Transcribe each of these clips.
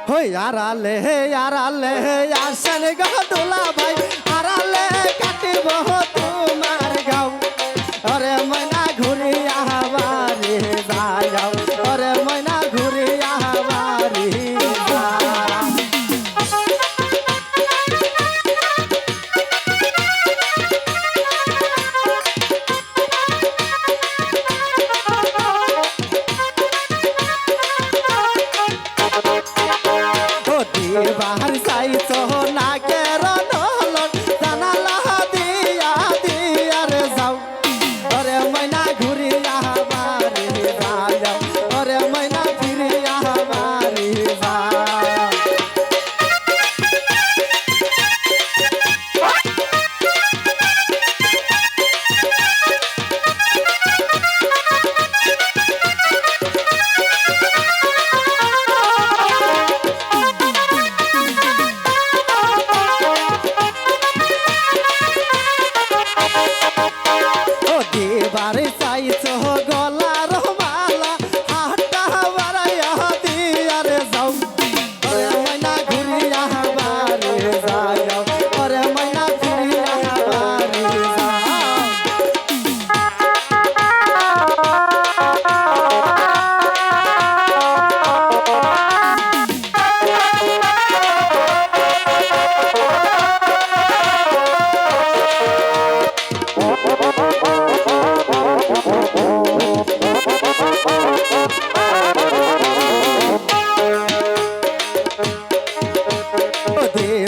হই আরালে আসেন গো দুলা ভাই আরালে কাটিব তোমার গাও ওরে ময়না ঘুরিয়া বাড়ি যাও ওরে ময়না ঘুরিয়া বাড়ি বাহার চাইছ না কের নলন জানালা দিয়া দিয়ার যাও ওরে ময়না ঘুরিয়া বাড়ি যাও ওরে ময়না ফিরিয়া বাড়ি যাও বারে চাইছ গলার মালা হাটা বাড়াইয়া দিয়ার যাও ওরে ময়না ঘুরিয়া বাড়ি যাও ওরে ময়না ফিরিয়া বাড়ি যাও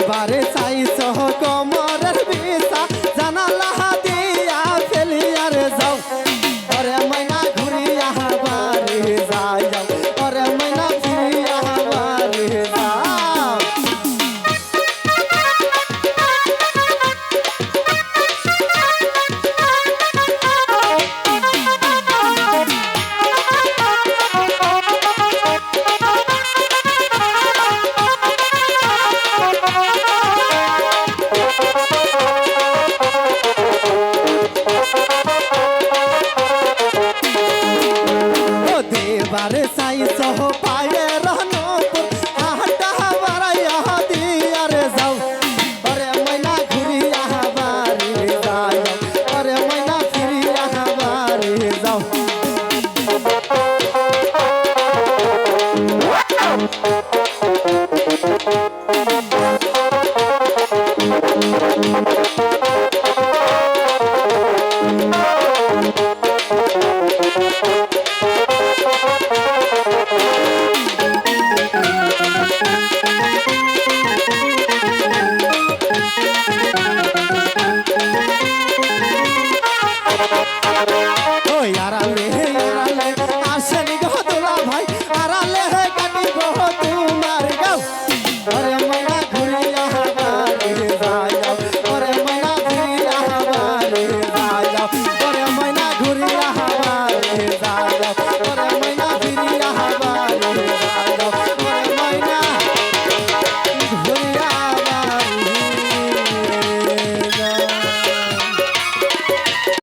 বারে চাইছ কমরের বিছা জানালা দিয়া ফেলিয়ার যাও ওরে ময়না ঘুরিয়া বাড়ি যাও ওরে ময়না ফিরিয়া বাড়ি যাও বারে চাইছ পায়ের নপুর হাটা বাড়াইয়া দিয়ার যাও ওরে ময়না ঘুরিয়া বাড়ি যাও ওরে ময়না ফিরিয়া বাড়ি যাও আরালে